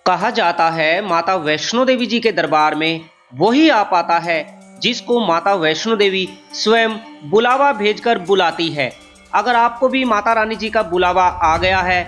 कहा जाता है माता वैष्णो देवी जी के दरबार में वही आ पाता है जिसको माता वैष्णो देवी स्वयं बुलावा भेजकर बुलाती है। अगर आपको भी माता रानी जी का बुलावा आ गया है,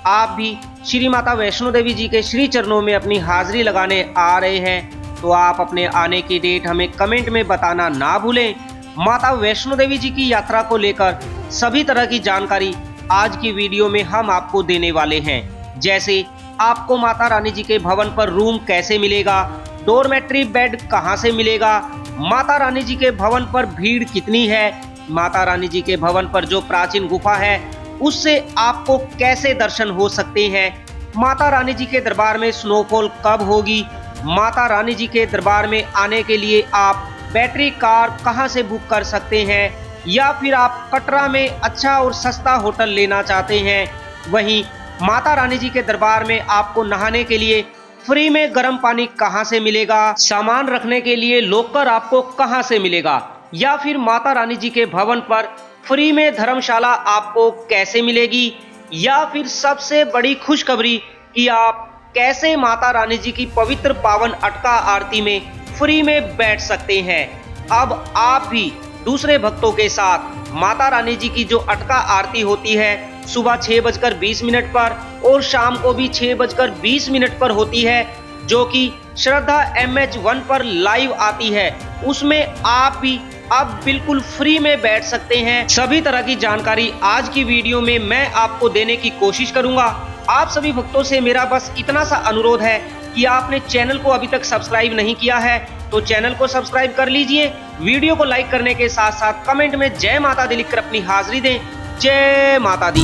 आप भी श्री माता वैष्णो देवी जी के श्री चरणों में अपनी हाजिरी लगाने आ रहे हैं, तो आप अपने आने की डेट हमें कमेंट में बताना ना भूलें। माता वैष्णो देवी जी की यात्रा को लेकर सभी तरह की जानकारी आज की वीडियो में हम आपको देने वाले हैं। जैसे आपको माता रानी जी के भवन पर रूम कैसे मिलेगा, डोरमेट्री बेड कहां से मिलेगा, माता रानी जी के भवन पर भीड़ कितनी है, माता रानी जी के भवन पर जो प्राचीन गुफा है उससे आपको कैसे दर्शन हो सकते हैं, माता रानी जी के दरबार में स्नोफॉल कब होगी, माता रानी जी के दरबार में आने के लिए आप बैटरी कार कहां से बुक कर सकते हैं, या फिर आप कटरा में अच्छा और सस्ता होटल लेना चाहते हैं। वहीं माता रानी जी के दरबार में आपको नहाने के लिए फ्री में गर्म पानी कहां से मिलेगा, सामान रखने के लिए लॉकर आपको कहां से मिलेगा, या फिर माता रानी जी के भवन पर फ्री में धर्मशाला आपको कैसे मिलेगी, या फिर सबसे बड़ी खुशखबरी कि आप कैसे माता रानी जी की पवित्र पावन अटका आरती में फ्री में बैठ सकते हैं। अब आप भी दूसरे भक्तों के साथ माता रानी जी की जो अटका आरती होती है सुबह 6:20 पर और शाम को भी 6:20 पर होती है, जो कि श्रद्धा MH1 पर लाइव आती है, उसमें आप भी अब बिल्कुल फ्री में बैठ सकते हैं। सभी तरह की जानकारी आज की वीडियो में मैं आपको देने की कोशिश करूंगा। आप सभी भक्तों से मेरा बस इतना सा अनुरोध है कि आपने चैनल को अभी तक सब्सक्राइब नहीं किया है तो चैनल को सब्सक्राइब कर लीजिए। वीडियो को लाइक करने के साथ साथ कमेंट में जय माता दी लिखकर अपनी हाजिरी दें। जय माता दी।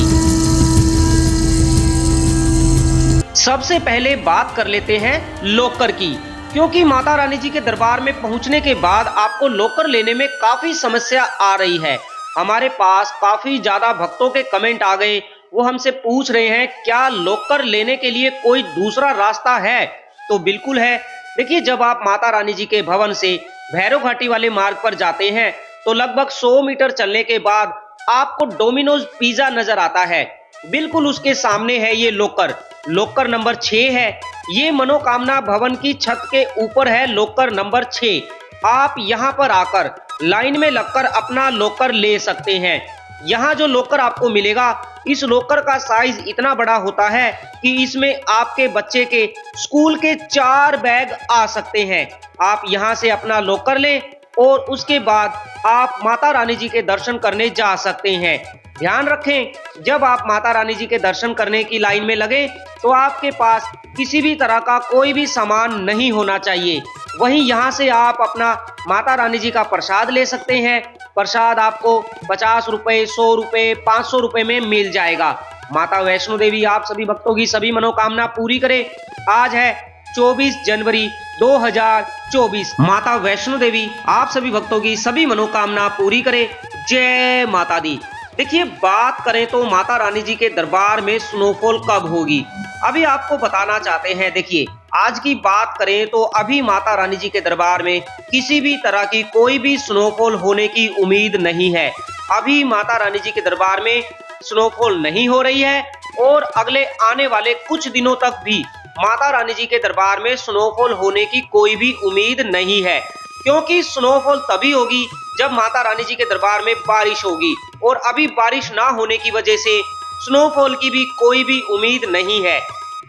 सबसे पहले बात कर लेते हैं लॉकर की, क्योंकि माता रानी जी के दरबार में पहुंचने के बाद आपको लॉकर लेने में काफी समस्या आ रही है। हमारे पास काफी ज्यादा भक्तों के कमेंट आ गए, वो हमसे पूछ रहे हैं क्या लॉकर लेने के लिए कोई दूसरा रास्ता है। तो बिल्कुल है। देखिए, जब आप माता रानी जी के भवन से भैरव घाटी वाले मार्ग पर जाते हैं तो लगभग 100 मीटर चलने के बाद आपको डोमिनोज पिज्जा नजर आता है। बिल्कुल उसके सामने है ये लॉकर। लॉकर नंबर 6 है। ये मनोकामना भवन की छत के ऊपर है लॉकर नंबर 6। आप यहाँ पर आकर लाइन में लगकर अपना लॉकर ले सकते हैं। यहाँ जो लॉकर आपको मिलेगा, इस लॉकर का साइज इतना बड़ा होता है कि इसमें आपके बच्चे के स्कूल के 4 बैग आ सकते हैं। आप यहाँ से अपना लॉकर लें और उसके बाद आप माता रानी जी के दर्शन करने जा सकते हैं। ध्यान रखें, जब आप माता रानी जी के दर्शन करने की लाइन में लगे तो आपके पास किसी भी तरह का कोई भी सामान नहीं होना चाहिए। वहीं यहाँ से आप अपना माता रानी जी का प्रसाद ले सकते हैं। प्रसाद आपको 50 रुपए, 100 रुपए, 500 रुपए में मिल जाएगा। माता वैष्णो देवी आप सभी भक्तों की सभी मनोकामना पूरी करे। आज है 24 जनवरी 2024। माता वैष्णो देवी आप सभी भक्तों की सभी मनोकामना पूरी करे। जय माता दी। देखिए, बात करें तो माता रानी जी के दरबार में स्नोफॉल कब होगी, अभी आपको बताना चाहते हैं। देखिए, आज की बात करें तो अभी माता रानी जी के दरबार में किसी भी तरह की कोई भी स्नोफॉल होने की उम्मीद नहीं है। अभी माता रानी जी के दरबार में स्नोफॉल नहीं हो रही है और अगले आने वाले कुछ दिनों तक भी माता रानी जी के दरबार में स्नोफॉल होने की कोई भी उम्मीद नहीं है, क्योंकि स्नोफॉल तभी होगी जब माता रानी जी के दरबार में बारिश होगी, और अभी बारिश ना होने की वजह से स्नोफॉल की भी कोई भी उम्मीद नहीं है।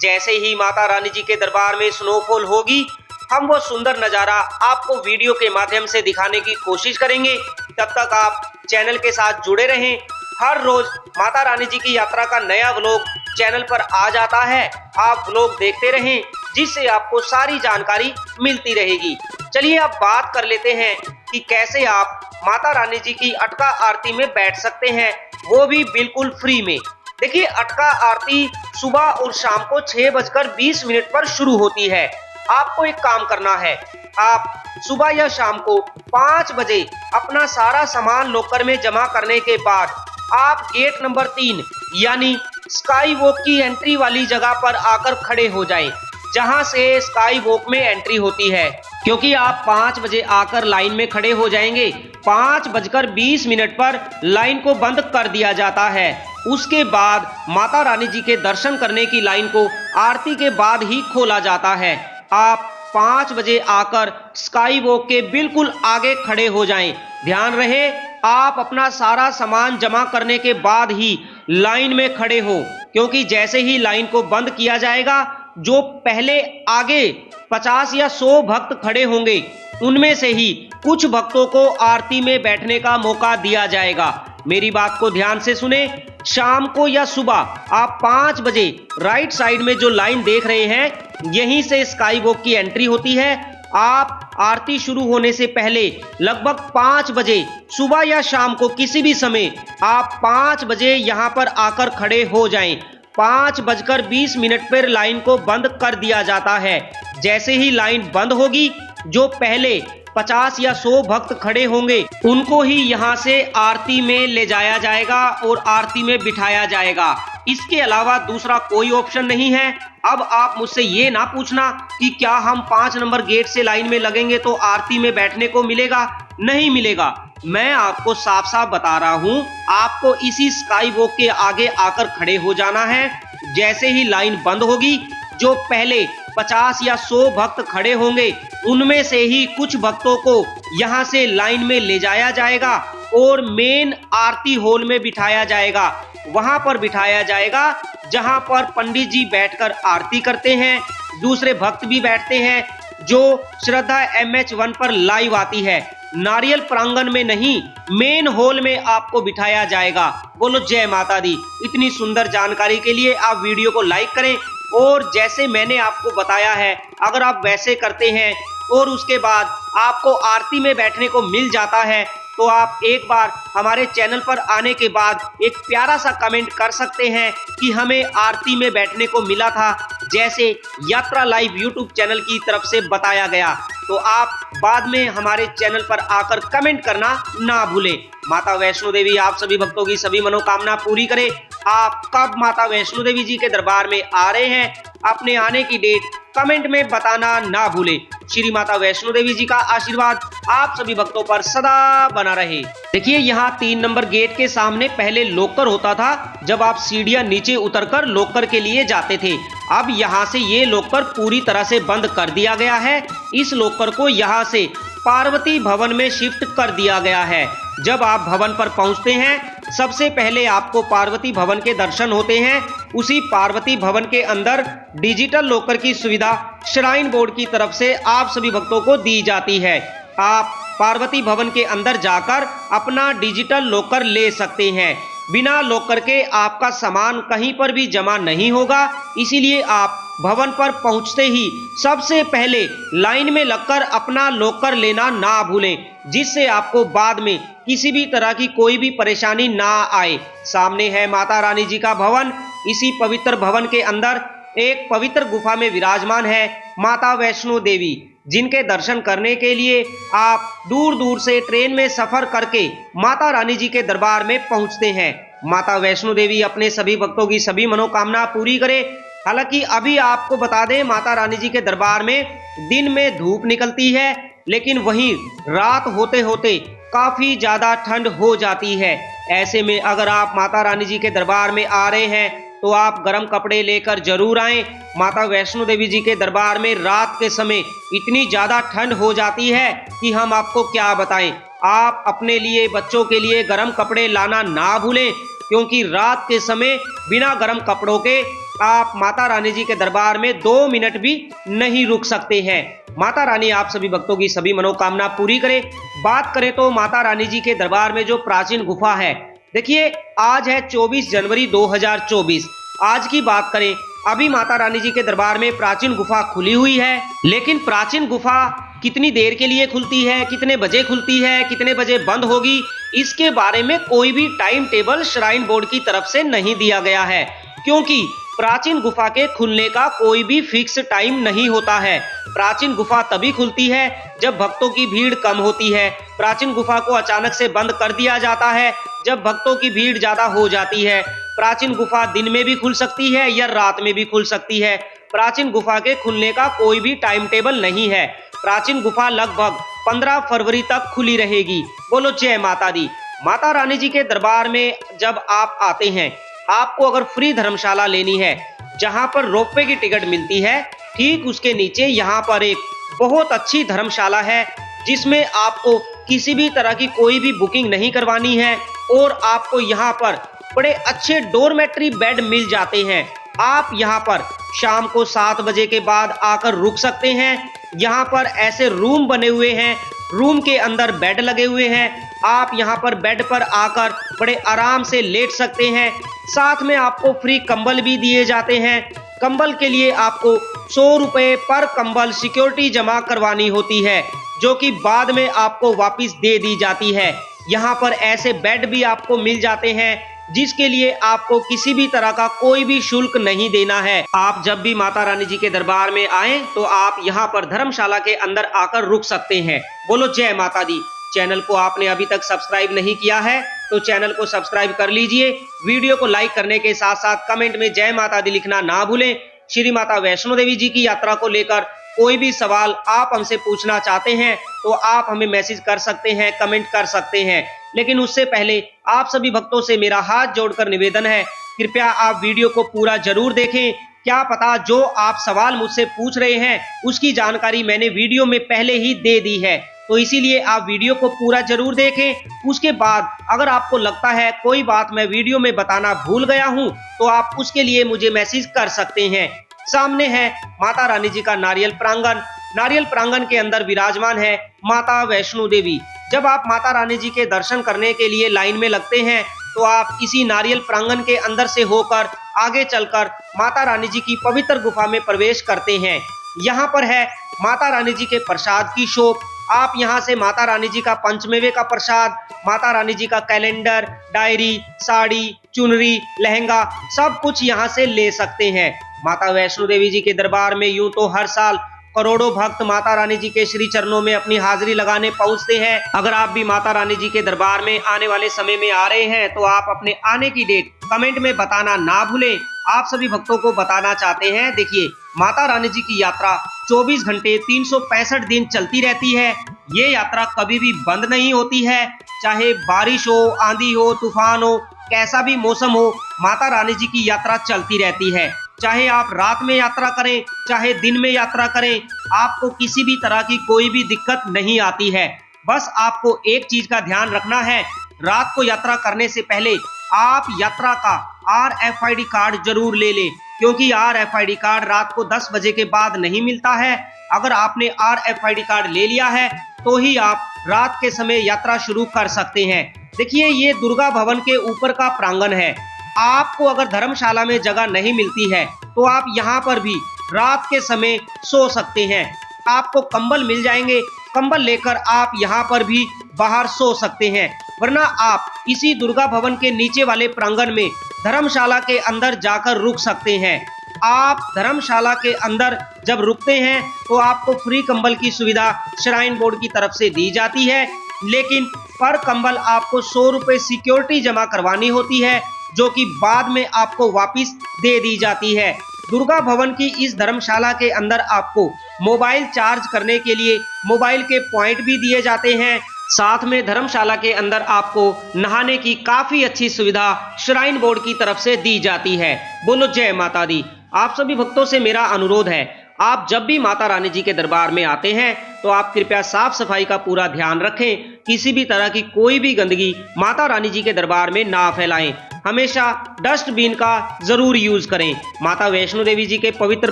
जैसे ही माता रानी जी के दरबार में स्नोफॉल होगी, हम वो सुंदर नज़ारा आपको वीडियो के माध्यम से दिखाने की कोशिश करेंगे। तब तक आप चैनल के साथ जुड़े रहें। हर रोज माता रानी जी की यात्रा का नया व्लॉग चैनल पर आ जाता है। आप व्लॉग देखते रहें, जिससे आपको सारी जानकारी मिलती रहेगी। चलिए अब बात कर लेते हैं कि कैसे आप माता रानी जी की अटका आरती में बैठ सकते हैं, वो भी बिल्कुल फ्री में। देखिए, अटका आरती सुबह और शाम को 6:20 पर शुरू होती है। आपको एक काम करना है, आप सुबह या शाम को 5 बजे अपना सारा सामान लॉकर में जमा करने के बाद आप गेट नंबर 3 यानी स्काई वॉक की एंट्री वाली जगह पर आकर खड़े हो जाएं, जहां से स्काई वॉक में एंट्री होती है। क्योंकि आप 5 बजे आकर लाइन में खड़े हो जाएंगे 5:20 पर लाइन को बंद कर दिया जाता है। उसके बाद माता रानी जी के दर्शन करने की लाइन को आरती के बाद ही खोला जाता है। आप 5 बजे आकर स्काई वॉक के बिल्कुल आगे खड़े हो जाएं। ध्यान रहे, आप अपना सारा सामान जमा करने के बाद ही लाइन में खड़े हो, क्योंकि जैसे ही लाइन को बंद किया जाएगा, जो पहले आगे 50 या 100 भक्त खड़े होंगे, उनमें से ही कुछ भक्तों को आरती में बैठने का मौका दिया जाएगा। मेरी बात को ध्यान से सुने। शाम को या सुबह आप 5 बजे राइट साइड में जो लाइन देख रहे हैं, यहीं से स्काई वॉक की एंट्री होती है। आप आरती शुरू होने से पहले लगभग 5 बजे सुबह या शाम को किसी भी समय आप 5 बजे यहां पर आकर खड़े हो जाएं। 5:20 पर लाइन को बंद कर दिया जाता है। जैसे ही लाइन बंद होगी, जो पहले 50 या 100 भक्त खड़े होंगे, उनको ही यहां से आरती में ले जाया जाएगा और आरती में बिठाया जाएगा। इसके अलावा दूसरा कोई ऑप्शन नहीं है। अब आप मुझसे ये ना पूछना कि क्या हम 5 नंबर गेट से लाइन में लगेंगे तो आरती में बैठने को मिलेगा। नहीं मिलेगा। मैं आपको साफ साफ बता रहा हूं, आपको इसी स्काई वॉक के आगे आकर खड़े हो जाना है। जैसे ही लाइन बंद होगी, जो पहले 50 या 100 भक्त खड़े होंगे, उनमें से ही कुछ भक्तों को यहां से लाइन में ले जाया जाएगा और मेन आरती हॉल में बिठाया जाएगा। वहां पर बिठाया जाएगा जहां पर पंडित जी बैठकर आरती करते हैं, दूसरे भक्त भी बैठते हैं, जो श्रद्धा MH1 पर लाइव आती है। नारियल प्रांगण में नहीं, मेन हॉल में आपको बिठाया जाएगा। बोलो जय माता दी। इतनी सुंदर जानकारी के लिए आप वीडियो को लाइक करें, और जैसे मैंने आपको बताया है, अगर आप वैसे करते हैं और उसके बाद आपको आरती में बैठने को मिल जाता है, तो आप एक बार हमारे चैनल पर आने के बाद एक प्यारा सा कमेंट कर सकते हैं कि हमें आरती में बैठने को मिला था, जैसे यात्रा लाइव यूट्यूब चैनल की तरफ से बताया गया। तो आप बाद में हमारे चैनल पर आकर कमेंट करना ना भूलें। माता वैष्णो देवी आप सभी भक्तों की सभी मनोकामना पूरी करे। आप कब माता वैष्णो देवी जी के दरबार में आ रहे हैं, अपने आने की डेट कमेंट में बताना ना भूलें। श्री माता वैष्णो देवी जी का आशीर्वाद आप सभी भक्तों पर सदा बना रहे। देखिए, यहाँ 3 नंबर गेट के सामने पहले लॉकर होता था, जब आप सीढ़ियां नीचे उतरकर लॉकर के लिए जाते थे। अब यहाँ से ये लॉकर पूरी तरह से बंद कर दिया गया है। इस लॉकर को यहाँ से पार्वती भवन में शिफ्ट कर दिया गया है। जब आप भवन पर पहुंचते हैं, सबसे पहले आपको पार्वती भवन के दर्शन होते हैं। उसी पार्वती भवन के अंदर डिजिटल लॉकर की सुविधा श्राइन बोर्ड की तरफ से आप सभी भक्तों को दी जाती है। आप पार्वती भवन के अंदर जाकर अपना डिजिटल लॉकर ले सकते हैं। बिना लॉकर के आपका सामान कहीं पर भी जमा नहीं होगा, इसीलिए आप भवन पर पहुंचते ही सबसे पहले लाइन में लगकर अपना लॉकर लेना ना भूलें, जिससे आपको बाद में किसी भी तरह की कोई भी परेशानी ना आए। सामने है माता रानी जी का भवन। इसी पवित्र भवन के अंदर एक पवित्र गुफा में विराजमान है माता वैष्णो देवी, जिनके दर्शन करने के लिए आप दूर दूर से ट्रेन में सफर करके माता रानी जी के दरबार में पहुंचते हैं। माता वैष्णो देवी अपने सभी भक्तों की सभी मनोकामना पूरी करे। हालांकि अभी आपको बता दें, माता रानी जी के दरबार में दिन में धूप निकलती है, लेकिन वहीं रात होते होते काफी ज्यादा ठंड हो जाती है। ऐसे में अगर आप माता रानी जी के दरबार में आ रहे हैं, तो आप गर्म कपड़े लेकर जरूर आएं। माता वैष्णो देवी जी के दरबार में रात के समय इतनी ज्यादा ठंड हो जाती है कि हम आपको क्या बताएं। आप अपने लिए, बच्चों के लिए गर्म कपड़े लाना ना भूलें, क्योंकि रात के समय बिना गर्म कपड़ों के आप माता रानी जी के दरबार में 2 मिनट भी नहीं रुक सकते हैं। माता रानी आप सभी भक्तों की सभी मनोकामना पूरी करे। बात करें तो माता रानी जी के दरबार में जो प्राचीन गुफा है, देखिए आज है 24 जनवरी 2024। आज की बात करें, अभी माता रानी जी के दरबार में प्राचीन गुफा खुली हुई है, लेकिन प्राचीन गुफा कितनी देर के लिए खुलती है, कितने बजे खुलती है, कितने बजे बंद होगी, इसके बारे में कोई भी टाइम टेबल श्राइन बोर्ड की तरफ से नहीं दिया गया है, क्योंकि प्राचीन गुफा के खुलने का कोई भी फिक्स टाइम नहीं होता है। प्राचीन गुफा तभी खुलती है जब भक्तों की भीड़ कम होती है। प्राचीन गुफा को अचानक से बंद कर दिया जाता है जब भक्तों की भीड़ ज्यादा हो जाती है। प्राचीन गुफा दिन में भी खुल सकती है या रात में भी खुल सकती है। प्राचीन गुफा के खुलने का कोई भी टाइम टेबल नहीं है। प्राचीन गुफा लगभग 15 फरवरी तक खुली रहेगी। बोलो जय माता दी। माता रानी जी के दरबार में जब आप आते हैं, आपको अगर फ्री धर्मशाला लेनी है जहां पर रोपवे की टिकट मिलती है, ठीक उसके नीचे यहाँ पर एक बहुत अच्छी धर्मशाला है जिसमें आपको किसी भी तरह की कोई भी बुकिंग नहीं करवानी है और आपको यहाँ पर बड़े अच्छे डोरमेट्री बेड मिल जाते हैं। आप यहाँ पर शाम को 7 बजे के बाद आकर रुक सकते हैं। यहाँ पर ऐसे रूम बने हुए हैं, रूम के अंदर बेड लगे हुए हैं। आप यहाँ पर बेड पर आकर बड़े आराम से लेट सकते हैं। साथ में आपको फ्री कंबल भी दिए जाते हैं। कंबल के लिए आपको 100 रुपये पर कंबल सिक्योरिटी जमा करवानी होती है, जो कि बाद में आपको वापस दे दी जाती है। यहाँ पर ऐसे बेड भी आपको मिल जाते हैं जिसके लिए आपको किसी भी तरह का कोई भी शुल्क नहीं देना है। आप जब भी माता रानी जी के दरबार में आए तो आप यहाँ पर धर्मशाला के अंदर आकर रुक सकते हैं। बोलो जय माता दी। चैनल को आपने अभी तक सब्सक्राइब नहीं किया है तो चैनल को सब्सक्राइब कर लीजिए। वीडियो को लाइक करने के साथ साथ कमेंट में जय माता दी लिखना ना भूलें। श्री माता वैष्णो देवी जी की यात्रा को लेकर कोई भी सवाल आप हमसे पूछना चाहते हैं तो आप हमें मैसेज कर सकते हैं, कमेंट कर सकते हैं। लेकिन उससे पहले आप सभी भक्तों से मेरा हाथ जोड़कर निवेदन है, कृपया आप वीडियो को पूरा जरूर देखें। क्या पता जो आप सवाल मुझसे पूछ रहे हैं उसकी जानकारी मैंने वीडियो में पहले ही दे दी है, तो इसीलिए आप वीडियो को पूरा जरूर देखें। उसके बाद अगर आपको लगता है कोई बात मैं वीडियो में बताना भूल गया हूं तो आप उसके लिए मुझे मैसेज कर सकते हैं। सामने है माता रानी जी का नारियल प्रांगण। नारियल प्रांगण के अंदर विराजमान है माता वैष्णो देवी। जब आप माता रानी जी के दर्शन करने के लिए लाइन में लगते हैं तो आप इसी नारियल प्रांगण के अंदर से होकर आगे चलकर माता रानी जी की पवित्र गुफा में प्रवेश करते हैं। यहाँ पर है माता रानी जी के प्रसाद की शॉप। आप यहाँ से माता रानी जी का पंचमेवे का प्रसाद, माता रानी जी का कैलेंडर, डायरी, साड़ी, चुनरी, लहंगा सब कुछ यहाँ से ले सकते हैं। माता वैष्णो देवी जी के दरबार में यूं तो हर साल करोड़ों भक्त माता रानी जी के श्री चरणों में अपनी हाजिरी लगाने पहुंचते हैं। अगर आप भी माता रानी जी के दरबार में आने वाले समय में आ रहे हैं तो आप अपने आने की डेट कमेंट में बताना ना भूलें। आप सभी भक्तों को बताना चाहते हैं, देखिए माता रानी जी की यात्रा 24 घंटे 365 दिन चलती रहती है। ये यात्रा कभी भी बंद नहीं होती है, चाहे बारिश हो, आंधी हो, तूफान हो, कैसा भी मौसम हो, माता रानी जी की यात्रा चलती रहती है। चाहे आप रात में यात्रा करें, चाहे दिन में यात्रा करें, आपको किसी भी तरह की कोई भी दिक्कत नहीं आती है। बस आपको एक चीज का ध्यान रखना है, रात को यात्रा करने से पहले आप यात्रा का RFID कार्ड जरूर ले लें, क्योंकि RFID कार्ड रात को 10 बजे के बाद नहीं मिलता है। अगर आपने RFID कार्ड ले लिया है तो ही आप रात के समय यात्रा शुरू कर सकते हैं। देखिए ये दुर्गा भवन के ऊपर का प्रांगण है। आपको अगर धर्मशाला में जगह नहीं मिलती है तो आप यहाँ पर भी रात के समय सो सकते हैं। आपको कंबल मिल जाएंगे, कंबल लेकर आप यहाँ पर भी बाहर सो सकते हैं। वरना आप इसी दुर्गा भवन के नीचे वाले प्रांगण में धर्मशाला के अंदर जाकर रुक सकते हैं। आप धर्मशाला के अंदर जब रुकते हैं तो आपको फ्री कंबल की सुविधा श्राइन बोर्ड की तरफ से दी जाती है, लेकिन पर कंबल आपको 100 रुपये सिक्योरिटी जमा करवानी होती है, जो कि बाद में आपको वापस दे दी जाती है। दुर्गा भवन की इस धर्मशाला के अंदर आपको मोबाइल चार्ज करने के लिए मोबाइल के पॉइंट भी दिए जाते हैं। साथ में धर्मशाला के अंदर आपको नहाने की काफी अच्छी सुविधा श्राइन बोर्ड की तरफ से दी जाती है। बोलो जय माता दी। आप सभी भक्तों से मेरा अनुरोध है, आप जब भी माता रानी जी के दरबार में आते हैं तो आप कृपया साफ सफाई का पूरा ध्यान रखें। किसी भी तरह की कोई भी गंदगी माता रानी जी के दरबार में ना फैलाएं। हमेशा डस्टबिन का जरूर यूज करें। माता वैष्णो देवी जी के पवित्र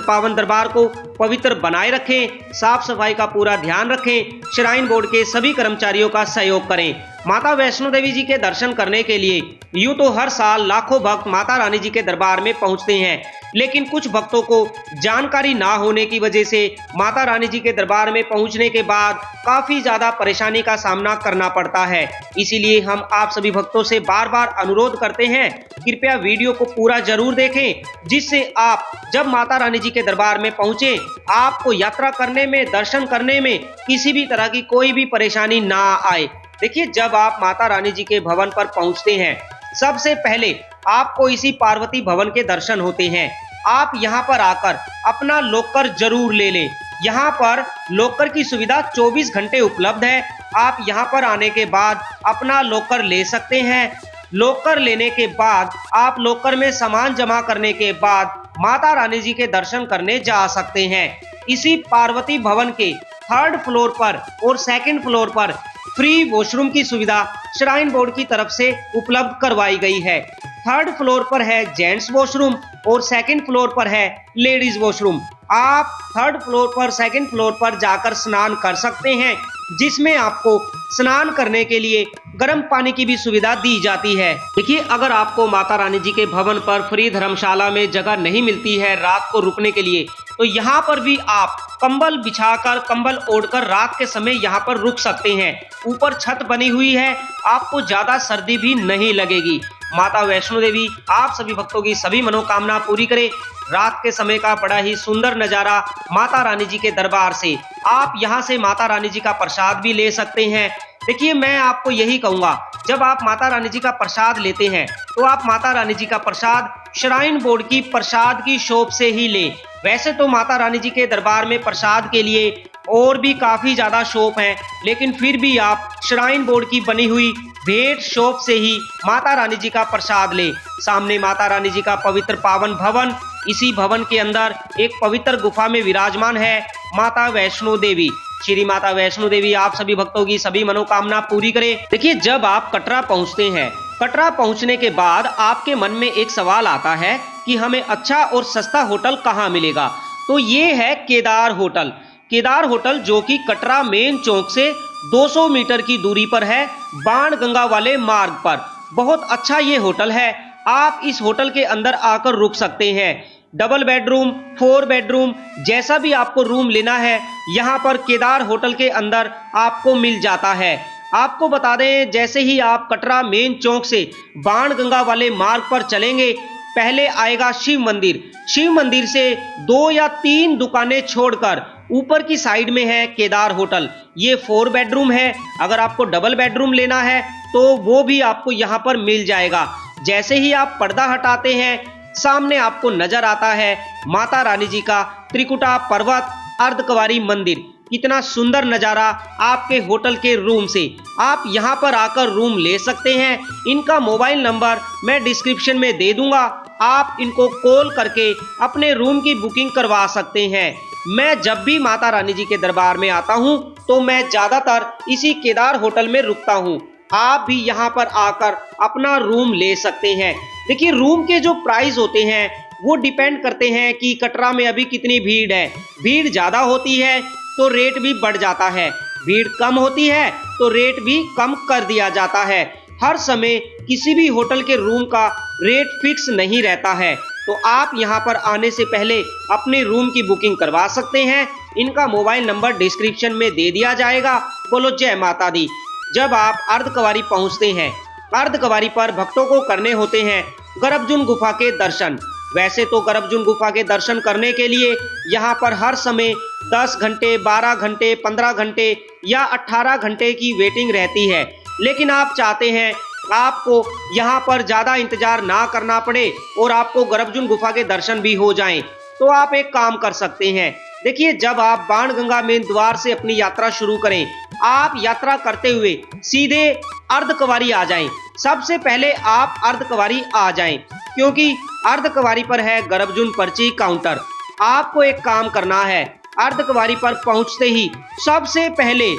पावन दरबार को पवित्र बनाए रखें, साफ सफाई का पूरा ध्यान रखें। श्राइन बोर्ड के सभी कर्मचारियों का सहयोग करें। माता वैष्णो देवी जी के दर्शन करने के लिए यूं तो हर साल लाखों भक्त माता रानी जी के दरबार में पहुंचते हैं, लेकिन कुछ भक्तों को जानकारी ना होने की वजह से माता रानी जी के दरबार में पहुंचने के बाद काफी ज्यादा परेशानी का सामना करना पड़ता है। इसीलिए हम आप सभी भक्तों से बार बार अनुरोध करते हैं, कृपया वीडियो को पूरा जरूर देखें, जिससे आप जब माता रानी जी के दरबार में पहुंचे आपको यात्रा करने में, दर्शन करने में किसी भी तरह की कोई भी परेशानी ना आए। देखिए जब आप माता रानी जी के भवन पर पहुंचते हैं सबसे पहले आपको इसी पार्वती भवन के दर्शन होते हैं। आप यहाँ पर आकर अपना लॉकर जरूर ले लें। यहाँ पर लॉकर की सुविधा 24 घंटे उपलब्ध है। आप यहाँ पर आने के बाद अपना लॉकर ले सकते हैं। लॉकर लेने के बाद आप लॉकर में सामान जमा करने के बाद माता रानी जी के दर्शन करने जा सकते हैं। इसी पार्वती भवन के 3rd फ्लोर पर और 2nd फ्लोर पर फ्री वॉशरूम की सुविधा श्राइन बोर्ड की तरफ से उपलब्ध करवाई गई है। 3rd फ्लोर पर है जेंट्स वॉशरूम और 2nd फ्लोर पर है लेडीज वॉशरूम। आप 3rd फ्लोर पर 2nd फ्लोर पर जाकर स्नान कर सकते हैं, जिसमें आपको स्नान करने के लिए गर्म पानी की भी सुविधा दी जाती है। देखिए, अगर आपको माता रानी जी के भवन पर फ्री धर्मशाला में जगह नहीं मिलती है रात को रुकने के लिए, तो यहाँ पर भी आप कंबल बिछाकर, कंबल ओढ़कर रात के समय यहाँ पर रुक सकते हैं। ऊपर छत बनी हुई है, आपको ज्यादा सर्दी भी नहीं लगेगी। माता वैष्णो देवी आप सभी भक्तों की सभी मनोकामना पूरी करे। रात के समय का बड़ा ही सुंदर नजारा माता रानी जी के दरबार से। आप यहाँ से माता रानी जी का प्रसाद भी ले सकते हैं। देखिए, मैं आपको यही कहूँगा, जब आप माता रानी जी का प्रसाद लेते हैं तो आप माता रानी जी का प्रसाद श्राइन बोर्ड की प्रसाद की शॉप से ही लें। वैसे तो माता रानी जी के दरबार में प्रसाद के लिए और भी काफी ज्यादा शॉप हैं, लेकिन फिर भी आप श्राइन बोर्ड की बनी हुई भेंट शॉप से ही माता रानी जी का प्रसाद ले। सामने माता रानी जी का पवित्र पावन भवन, इसी भवन के अंदर एक पवित्र गुफा में विराजमान है माता वैष्णो देवी। श्री माता वैष्णो देवी आप सभी भक्तों की सभी मनोकामना पूरी करे। देखिए, जब आप कटरा पहुंचते हैं, कटरा पहुंचने के बाद आपके मन में एक सवाल आता है कि हमें अच्छा और सस्ता होटल कहाँ मिलेगा। तो ये है केदार होटल। केदार होटल जो कि कटरा मेन चौक से 200 मीटर की दूरी पर है, बाण गंगा वाले मार्ग पर। बहुत अच्छा ये होटल है। आप इस होटल के अंदर आकर रुक सकते हैं। डबल बेडरूम, 4 बेडरूम, जैसा भी आपको रूम लेना है यहाँ पर केदार होटल के अंदर आपको मिल जाता है। आपको बता दें, जैसे ही आप कटरा मेन चौक से बाण गंगा वाले मार्ग पर चलेंगे, पहले आएगा शिव मंदिर। शिव मंदिर से 2 या 3 दुकानें छोड़कर ऊपर की साइड में है केदार होटल। ये 4 बेडरूम है। अगर आपको डबल बेडरूम लेना है तो वो भी आपको यहाँ पर मिल जाएगा। जैसे ही आप पर्दा हटाते हैं, सामने आपको नजर आता है माता रानी जी का त्रिकुटा पर्वत अर्धकुंवारी मंदिर। कितना सुंदर नजारा आपके होटल के रूम से। आप यहां पर आकर रूम ले सकते हैं। इनका मोबाइल नंबर मैं डिस्क्रिप्शन में दे दूंगा। आप इनको कॉल करके अपने रूम की बुकिंग करवा सकते हैं। मैं जब भी माता रानी जी के दरबार में आता हूं तो मैं ज्यादातर इसी केदार होटल में रुकता हूं। आप भी यहां पर आकर अपना रूम ले सकते हैं। देखिए, रूम के जो प्राइस होते हैं वो डिपेंड करते हैं कि कटरा में अभी कितनी भीड़ है। भीड़ ज्यादा होती है तो रेट भी बढ़ जाता है, भीड़ कम होती है तो रेट भी कम कर दिया जाता है। हर समय किसी भी होटल के रूम का रेट फिक्स नहीं रहता है। तो आप यहां पर आने से पहले अपने रूम की बुकिंग करवा सकते हैं। इनका मोबाइल नंबर डिस्क्रिप्शन में दे दिया जाएगा। बोलो जय माता दी। जब आप अर्धकुंवारी पहुंचते हैं, अर्धकुंवारी पर भक्तों को करने होते हैं गर्भजून गुफा के दर्शन। वैसे तो गर्भजून गुफा के दर्शन करने के लिए यहाँ पर हर समय 10 घंटे, 12 घंटे, 15 घंटे या 18 घंटे की वेटिंग रहती है। लेकिन आप चाहते हैं आपको यहाँ पर ज़्यादा इंतजार ना करना पड़े और आपको गर्भजून गुफा के दर्शन भी हो जाएं, तो आप एक काम कर सकते हैं। देखिए, जब आप बाणगंगा मेन द्वार से अपनी यात्रा शुरू करें, आप यात्रा करते हुए सीधे अर्धकुंवारी आ जाएं। सबसे पहले आप अर्धकुंवारी आ जाएं, क्योंकि अर्धकुंवारी पर है गर्भजून पर्ची काउंटर। आपको एक काम करना है, अर्धकुंवारी पर पहुंचते ही सबसे पहले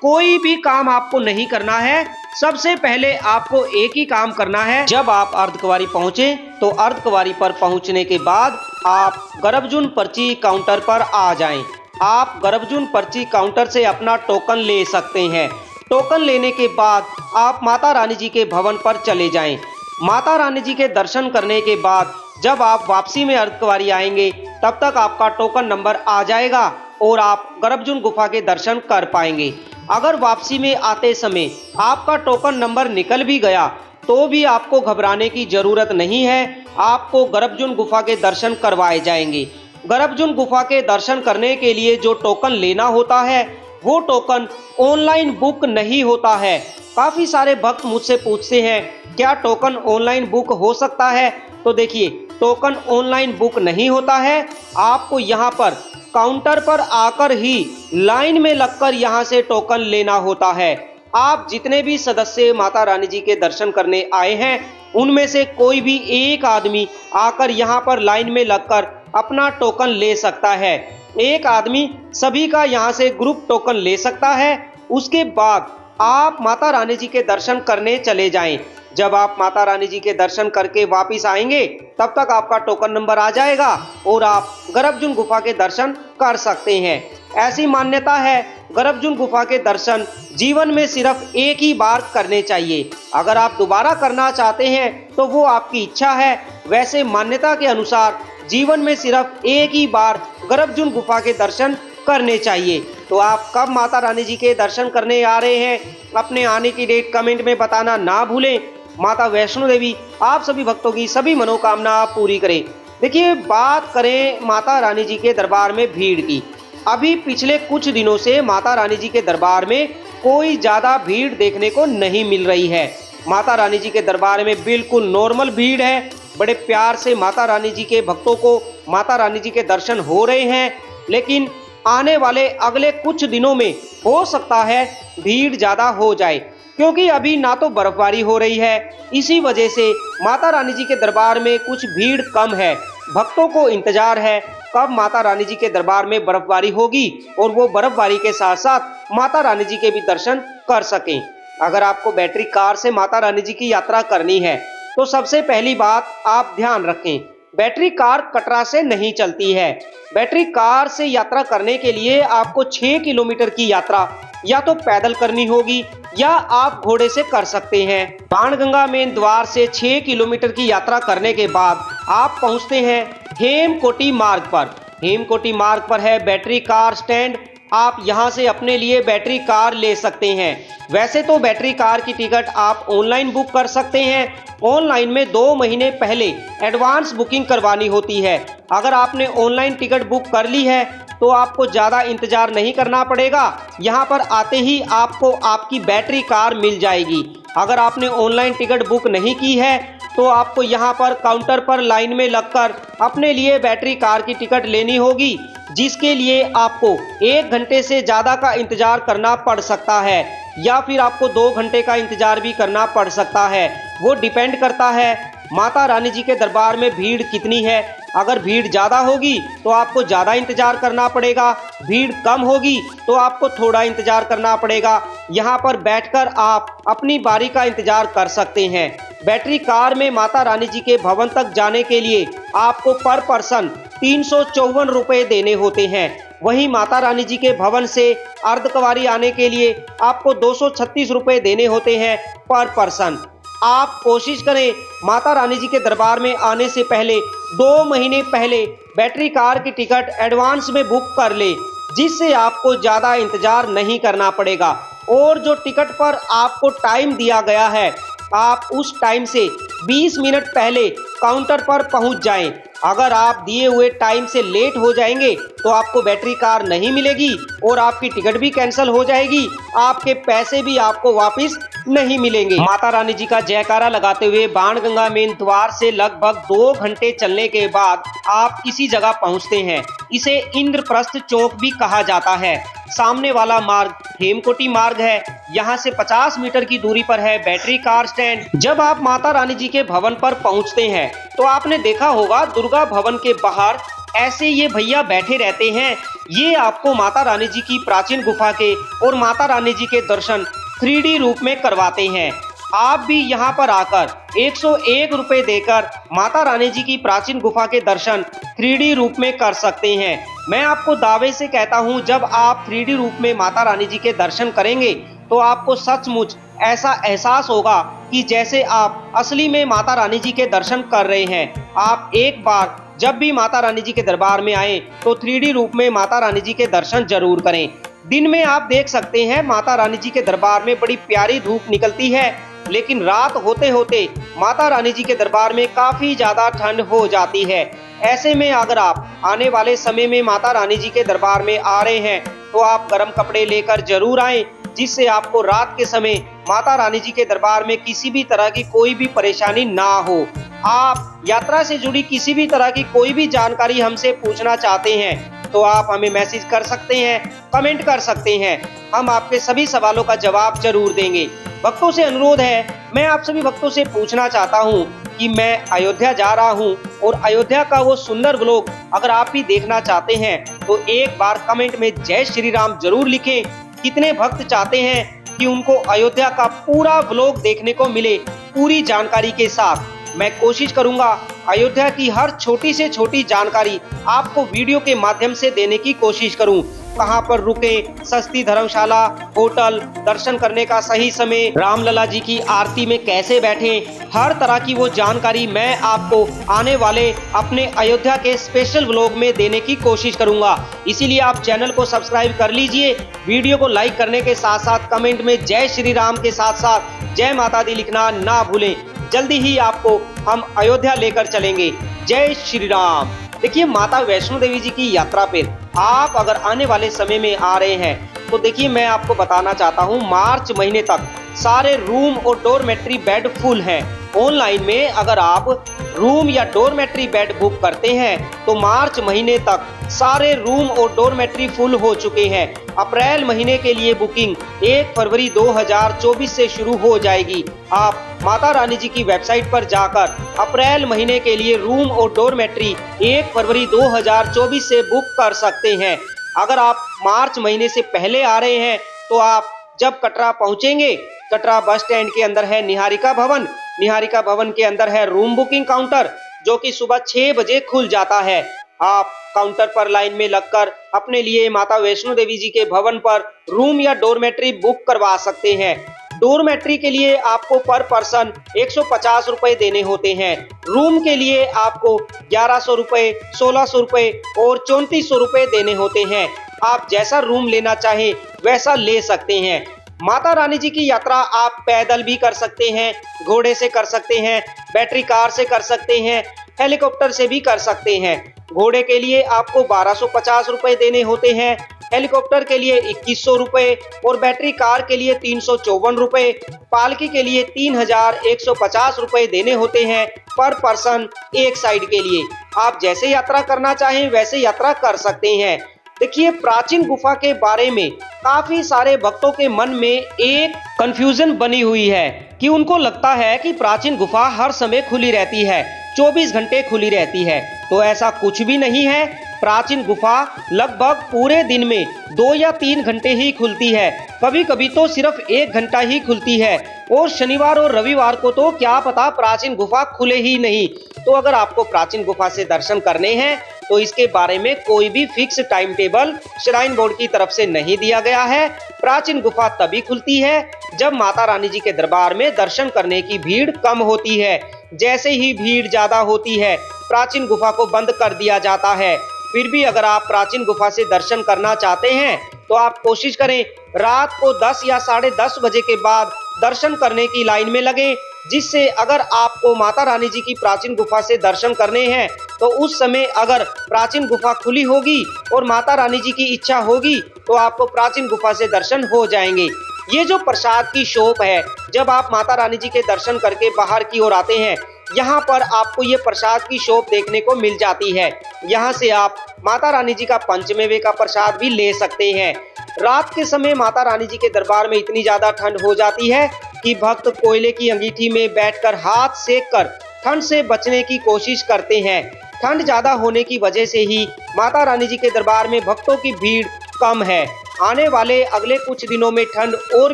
कोई भी काम आपको नहीं करना है। सबसे पहले आपको एक ही काम करना है। जब आप अर्धकुंवारी पहुंचे तो अर्धकुंवारी पर पहुंचने के बाद आप गर्भजून पर्ची काउंटर पर आ जाएं। आप गर्भजून पर्ची काउंटर से अपना टोकन ले सकते हैं। टोकन लेने के बाद आप माता रानी जी के भवन पर चले जाएं। माता रानी जी के दर्शन करने के बाद जब आप वापसी में अर्धकुंवारी आएंगे, तब तक आपका टोकन नंबर आ जाएगा और आप गर्भजून गुफा के दर्शन कर पाएंगे। अगर वापसी में आते समय आपका टोकन नंबर निकल भी गया तो भी आपको घबराने की जरूरत नहीं है। आपको गर्भजून गुफा के दर्शन करवाए जाएंगे। गर्भजून गुफा के दर्शन करने के लिए जो टोकन लेना होता है वो टोकन ऑनलाइन बुक नहीं होता है। काफ़ी सारे भक्त मुझसे पूछते हैं क्या टोकन ऑनलाइन बुक हो सकता है। तो देखिए, टोकन ऑनलाइन बुक नहीं होता है। आपको यहाँ पर काउंटर पर आकर ही लाइन में लगकर यहाँ से टोकन लेना होता है। आप जितने भी सदस्य माता रानी जी के दर्शन करने आए हैं, उनमें से कोई भी एक आदमी आकर यहाँ पर लाइन में लगकर अपना टोकन ले सकता है। एक आदमी सभी का यहाँ से ग्रुप टोकन ले सकता है। उसके बाद आप माता रानी जी के दर्शन करने चले जाएं। जब आप माता रानी जी के दर्शन करके वापस आएंगे, तब तक आपका टोकन नंबर आ जाएगा और आप गर्भजून गुफा के दर्शन कर सकते हैं। ऐसी मान्यता है, गर्भजून गुफा के दर्शन जीवन में सिर्फ एक ही बार करने चाहिए। अगर आप दोबारा करना चाहते हैं तो वो आपकी इच्छा है। वैसे मान्यता के अनुसार जीवन में सिर्फ एक ही बार गर्भजून गुफा के दर्शन करने चाहिए। तो आप कब माता रानी जी के दर्शन करने आ रहे हैं, अपने आने की डेट कमेंट में बताना ना भूलें। माता वैष्णो देवी आप सभी भक्तों की सभी मनोकामना पूरी करें। देखिए, बात करें माता रानी जी के दरबार में भीड़ की। अभी पिछले कुछ दिनों से माता रानी जी के दरबार में कोई ज़्यादा भीड़ देखने को नहीं मिल रही है। माता रानी जी के दरबार में बिल्कुल नॉर्मल भीड़ है। बड़े प्यार से माता रानी जी के भक्तों को माता रानी जी के दर्शन हो रहे हैं। लेकिन आने वाले अगले कुछ दिनों में हो सकता है भीड़ ज़्यादा हो जाए, क्योंकि अभी ना तो बर्फबारी हो रही है। इसी वजह से माता रानी जी के दरबार में कुछ भीड़ कम है। भक्तों को इंतजार है कब माता रानी जी के दरबार में बर्फबारी होगी और वो बर्फबारी के साथ साथ माता रानी जी के भी दर्शन कर सकें। अगर आपको बैटरी कार से माता रानी जी की यात्रा करनी है तो सबसे पहली बात आप ध्यान रखें, बैटरी कार कटरा से नहीं चलती है। बैटरी कार से यात्रा करने के लिए आपको 6 किलोमीटर की यात्रा या तो पैदल करनी होगी या आप घोड़े से कर सकते हैं। बाणगंगा मेन द्वार से 6 किलोमीटर की यात्रा करने के बाद आप पहुंचते हैं हेमकोटी मार्ग पर। हेमकोटी मार्ग पर है बैटरी कार स्टैंड। आप यहां से अपने लिए बैटरी कार ले सकते हैं। वैसे तो बैटरी कार की टिकट आप ऑनलाइन बुक कर सकते हैं। ऑनलाइन में 2 महीने पहले एडवांस बुकिंग करवानी होती है। अगर आपने ऑनलाइन टिकट बुक कर ली है तो आपको ज़्यादा इंतजार नहीं करना पड़ेगा। यहाँ पर आते ही आपको आपकी बैटरी कार मिल जाएगी। अगर आपने ऑनलाइन टिकट बुक नहीं की है तो आपको यहाँ पर काउंटर पर लाइन में लगकर अपने लिए बैटरी कार की टिकट लेनी होगी, जिसके लिए आपको 1 घंटे से ज़्यादा का इंतजार करना पड़ सकता है या फिर आपको 2 घंटे का इंतजार भी करना पड़ सकता है। वो डिपेंड करता है माता रानी जी के दरबार में भीड़ कितनी है। अगर भीड़ ज़्यादा होगी तो आपको ज़्यादा इंतजार करना पड़ेगा, भीड़ कम होगी तो आपको थोड़ा इंतजार करना पड़ेगा। यहाँ पर बैठकर आप अपनी बारी का इंतजार कर सकते हैं। बैटरी कार में माता रानी जी के भवन तक जाने के लिए आपको पर पर्सन 354 रुपये देने होते हैं। वहीं माता रानी जी के भवन से अर्धकवारी आने के लिए आपको 236 रुपये देने होते हैं पर पर्सन। आप कोशिश करें माता रानी जी के दरबार में आने से पहले 2 महीने पहले बैटरी कार की टिकट एडवांस में बुक कर ले, जिससे आपको ज़्यादा इंतजार नहीं करना पड़ेगा। और जो टिकट पर आपको टाइम दिया गया है, आप उस टाइम से 20 मिनट पहले काउंटर पर पहुंच जाएं। अगर आप दिए हुए टाइम से लेट हो जाएंगे तो आपको बैटरी कार नहीं मिलेगी और आपकी टिकट भी कैंसिल हो जाएगी, आपके पैसे भी आपको वापस नहीं मिलेंगे। माता रानी जी का जयकारा लगाते हुए बाणगंगा मेन द्वार से लगभग 2 घंटे चलने के बाद आप इसी जगह पहुंचते हैं। इसे इंद्रप्रस्थ चौक भी कहा जाता है। सामने वाला मार्ग हेमकोटी मार्ग है। यहाँ से 50 मीटर की दूरी पर है बैटरी कार स्टैंड। जब आप माता रानी जी के भवन पर पहुँचते हैं तो आपने देखा होगा दुर्गा भवन के बाहर ऐसे ये भैया बैठे रहते हैं। ये आपको माता रानी जी की प्राचीन गुफा के और माता रानी जी के दर्शन 3D रूप में करवाते हैं। आप भी यहाँ पर आकर 101 रुपये देकर माता रानी जी की प्राचीन गुफा के दर्शन 3D रूप में कर सकते हैं। मैं आपको दावे से कहता हूँ, जब आप 3D रूप में माता रानी जी के दर्शन करेंगे तो आपको सचमुच ऐसा एहसास होगा कि जैसे आप असली में माता रानी जी के दर्शन कर रहे हैं। आप एक बार जब भी माता रानी जी के दरबार में आए तो 3D रूप में माता रानी जी के दर्शन जरूर करें। दिन में आप देख सकते हैं माता रानी जी के दरबार में बड़ी प्यारी धूप निकलती है, लेकिन रात होते होते माता रानी जी के दरबार में काफी ज्यादा ठंड हो जाती है। ऐसे में अगर आप आने वाले समय में माता रानी जी के दरबार में आ रहे हैं तो आप गर्म कपड़े लेकर जरूर आएं, जिससे आपको रात के समय माता रानी जी के दरबार में किसी भी तरह की कोई भी परेशानी ना हो। आप यात्रा से जुड़ी किसी भी तरह की कोई भी जानकारी हमसे पूछना चाहते हैं तो आप हमें मैसेज कर सकते हैं, कमेंट कर सकते हैं। हम आपके सभी सवालों का जवाब जरूर देंगे। भक्तों से अनुरोध है, मैं आप सभी भक्तों से पूछना चाहता हूं कि मैं अयोध्या जा रहा हूं और अयोध्या का वो सुंदर व्लॉग अगर आप भी देखना चाहते हैं तो एक बार कमेंट में जय श्री राम जरूर लिखें। कितने भक्त चाहते हैं कि उनको अयोध्या का पूरा व्लॉग देखने को मिले पूरी जानकारी के साथ। मैं कोशिश करूंगा अयोध्या की हर छोटी से छोटी जानकारी आपको वीडियो के माध्यम से देने की कोशिश करूं। कहां पर रुके, सस्ती धर्मशाला, होटल, दर्शन करने का सही समय, रामलला जी की आरती में कैसे बैठे, हर तरह की वो जानकारी मैं आपको आने वाले अपने अयोध्या के स्पेशल व्लॉग में देने की कोशिश करूंगा। इसीलिए आप चैनल को सब्सक्राइब कर लीजिए। वीडियो को लाइक करने के साथ साथ कमेंट में जय श्री राम के साथ साथ जय माता दी लिखना ना भूलें। जल्दी ही आपको हम अयोध्या लेकर चलेंगे। जय श्री राम। देखिए, माता वैष्णो देवी जी की यात्रा पे आप अगर आने वाले समय में आ रहे हैं तो देखिए मैं आपको बताना चाहता हूं, मार्च महीने तक सारे रूम और डोरमेट्री बेड फुल हैं। ऑनलाइन में अगर आप रूम या डोरमेट्री बेड बुक करते हैं तो मार्च महीने तक सारे रूम और डोरमेट्री फुल हो चुके हैं। अप्रैल महीने के लिए बुकिंग 1 फरवरी 2024 से शुरू हो जाएगी। आप माता रानी जी की वेबसाइट पर जाकर अप्रैल महीने के लिए रूम और डोरमेट्री 1 फरवरी 2024 से बुक कर सकते हैं। अगर आप मार्च महीने से पहले आ रहे हैं तो आप जब कटरा पहुंचेंगे, कटरा बस स्टैंड के अंदर है निहारिका भवन। निहारिका भवन के अंदर है रूम बुकिंग काउंटर जो कि सुबह 6 बजे खुल जाता है। आप काउंटर पर लाइन में लगकर अपने लिए माता वैष्णो देवी जी के भवन पर रूम या डोरमेट्री बुक करवा सकते हैं। डोरमेट्री के लिए आपको पर पर्सन 150 रुपए देने होते हैं। रूम के लिए आपको 1100 रुपए, 1600 रुपए और 3400 रुपए देने होते हैं। आप जैसा रूम लेना चाहें वैसा ले सकते हैं। माता रानी जी की यात्रा आप पैदल भी कर सकते हैं, घोड़े से कर सकते हैं, बैटरी कार से कर सकते हैं, हेलीकॉप्टर से भी कर सकते हैं। घोड़े के लिए आपको 1250 रुपए देने होते हैं, हेलीकॉप्टर के लिए 2100 रुपए और बैटरी कार के लिए 354 रुपए, पालकी के लिए 3150 रुपए देने होते हैं पर पर्सन एक साइड के लिए। आप जैसे यात्रा करना चाहें वैसे यात्रा कर सकते हैं। देखिए, प्राचीन गुफा के बारे में काफी सारे भक्तों के मन में एक कंफ्यूजन बनी हुई है कि उनको लगता है कि प्राचीन गुफा हर समय खुली रहती है, 24 घंटे खुली रहती है। तो ऐसा कुछ भी नहीं है। प्राचीन गुफा लगभग पूरे दिन में 2 या 3 घंटे ही खुलती है, कभी कभी तो सिर्फ 1 घंटा ही खुलती है और शनिवार और रविवार को तो क्या पता प्राचीन गुफा खुले ही नहीं। तो अगर आपको प्राचीन गुफा से दर्शन करने हैं तो इसके बारे में कोई भी fix time table shrine board की तरफ से नहीं दिया गया है। प्राचीन गुफा तभी खुलती है जब माता रानी जी के दरबार में दर्शन करने की भीड़ कम होती है। जैसे ही भीड़ ज्यादा होती है प्राचीन गुफा को बंद कर दिया जाता है। फिर भी अगर आप प्राचीन गुफा से दर्शन करना चाहते हैं तो आप कोशिश करें रात को 10 या 10:30 बजे के बाद दर्शन करने की लाइन में लगें, जिससे अगर आपको माता रानी जी की प्राचीन गुफा से दर्शन करने हैं तो उस समय अगर प्राचीन गुफा खुली होगी और माता रानी जी की इच्छा होगी तो आपको प्राचीन गुफा से दर्शन हो जाएंगे। ये जो प्रसाद की शॉप है, जब आप माता रानी जी के दर्शन करके बाहर की ओर आते हैं यहाँ पर आपको ये प्रसाद की शॉप देखने को मिल जाती है। यहाँ से आप माता रानी जी का पंचमेवे का प्रसाद भी ले सकते हैं। रात के समय माता रानी जी के दरबार में इतनी ज्यादा ठंड हो जाती है कि भक्त कोयले की अंगीठी में बैठकर हाथ सेक कर ठंड से बचने की कोशिश करते हैं। ठंड ज्यादा होने की वजह से ही माता रानी जी के दरबार में भक्तों की भीड़ कम है। आने वाले अगले कुछ दिनों में ठंड और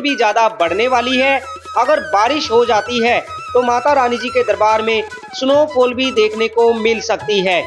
भी ज्यादा बढ़ने वाली है। अगर बारिश हो जाती है तो माता रानी जी के दरबार में स्नोफॉल भी देखने को मिल सकती है।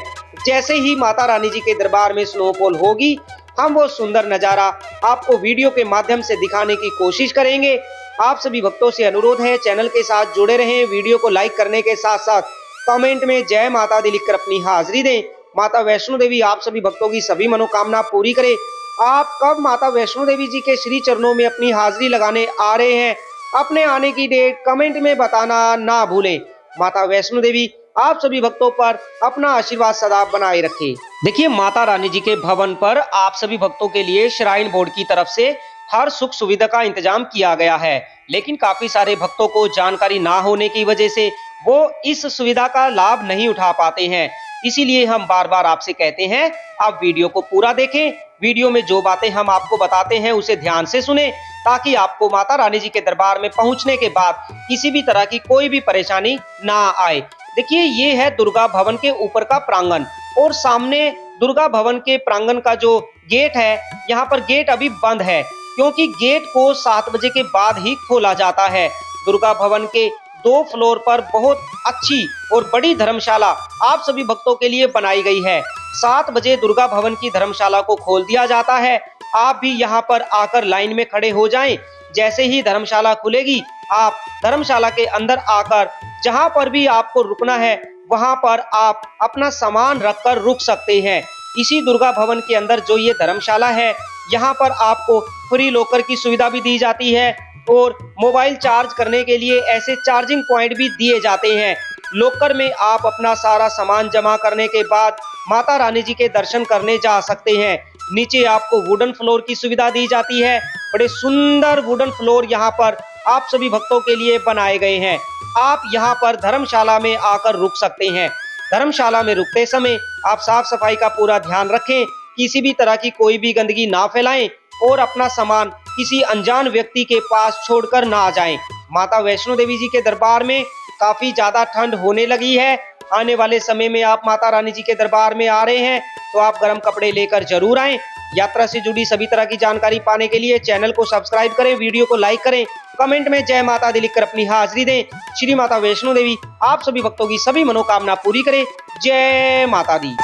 जैसे ही माता रानी जी के दरबार में स्नोफॉल होगी हम वो सुंदर नज़ारा आपको वीडियो के माध्यम से दिखाने की कोशिश करेंगे। आप सभी भक्तों से अनुरोध है चैनल के साथ जुड़े रहें, वीडियो को लाइक करने के साथ साथ कमेंट में जय माता दी लिखकर अपनी हाजिरी दें। माता वैष्णो देवी आप सभी भक्तों की सभी मनोकामना पूरी करे। आप कब माता वैष्णो देवी जी के श्री चरणों में अपनी हाजिरी लगाने आ रहे हैं, अपने आने की डेट कमेंट में बताना ना भूलें। माता वैष्णो देवी आप सभी भक्तों पर अपना आशीर्वाद सदा बनाए रखे। देखिए, माता रानी जी के भवन पर आप सभी भक्तों के लिए श्राइन बोर्ड की तरफ से हर सुख सुविधा का इंतजाम किया गया है, लेकिन काफी सारे भक्तों को जानकारी ना होने की वजह से वो इस सुविधा का लाभ नहीं उठा पाते हैं। इसीलिए हम बार बार आपसे कहते हैं, आप वीडियो को पूरा देखें। वीडियो में जो बातें हम आपको बताते हैं उसे ध्यान से सुने, ताकि आपको माता रानी जी के दरबार में पहुंचने के बाद किसी भी तरह की कोई भी परेशानी ना आए। देखिए, ये है दुर्गा भवन के ऊपर का प्रांगण, और सामने दुर्गा भवन के प्रांगण का जो गेट है, यहाँ पर गेट अभी बंद है, क्योंकि गेट को 7 बजे के बाद ही खोला जाता है। दुर्गा भवन के 2 फ्लोर पर बहुत अच्छी और बड़ी धर्मशाला आप सभी भक्तों के लिए बनाई गई है। 7 बजे दुर्गा भवन की धर्मशाला को खोल दिया जाता है। आप भी यहाँ पर आकर लाइन में खड़े हो जाएं। जैसे ही धर्मशाला खुलेगी, आप धर्मशाला के अंदर आकर जहाँ पर भी आपको रुकना है, वहाँ पर आप अपना सामान रखकर रुक सकते हैं। इसी दुर्गा भवन के अंदर जो ये धर्मशाला है, यहाँ पर आपको फ्री लॉकर की सुविधा भी दी जाती है, और मोबाइल चार्ज करने के लिए ऐसे चार्जिंग पॉइंट भी दिए जाते हैं। लॉकर में आप अपना सारा सामान जमा करने के बाद माता रानी जी के दर्शन करने जा सकते हैं। नीचे आपको वुडन फ्लोर की सुविधा दी जाती है। बड़े सुंदर वुडन फ्लोर यहाँ पर आप सभी भक्तों के लिए बनाए गए हैं। आप यहाँ पर धर्मशाला में आकर रुक सकते हैं। धर्मशाला में रुकते समय आप साफ सफाई का पूरा ध्यान रखें, किसी भी तरह की कोई भी गंदगी ना फैलाएं, और अपना सामान किसी अनजान व्यक्ति के पास छोड़कर ना जाएं। माता वैष्णो देवी जी के दरबार में काफी ज्यादा ठंड होने लगी है। आने वाले समय में आप माता रानी जी के दरबार में आ रहे हैं, तो आप गर्म कपड़े लेकर जरूर आएं। यात्रा से जुड़ी सभी तरह की जानकारी पाने के लिए चैनल को सब्सक्राइब करें, वीडियो को लाइक करें, कमेंट में जय माता दी लिखकर अपनी हाजिरी दें। श्री माता वैष्णो देवी आप सभी भक्तों की सभी मनोकामना पूरी करे। जय माता दी।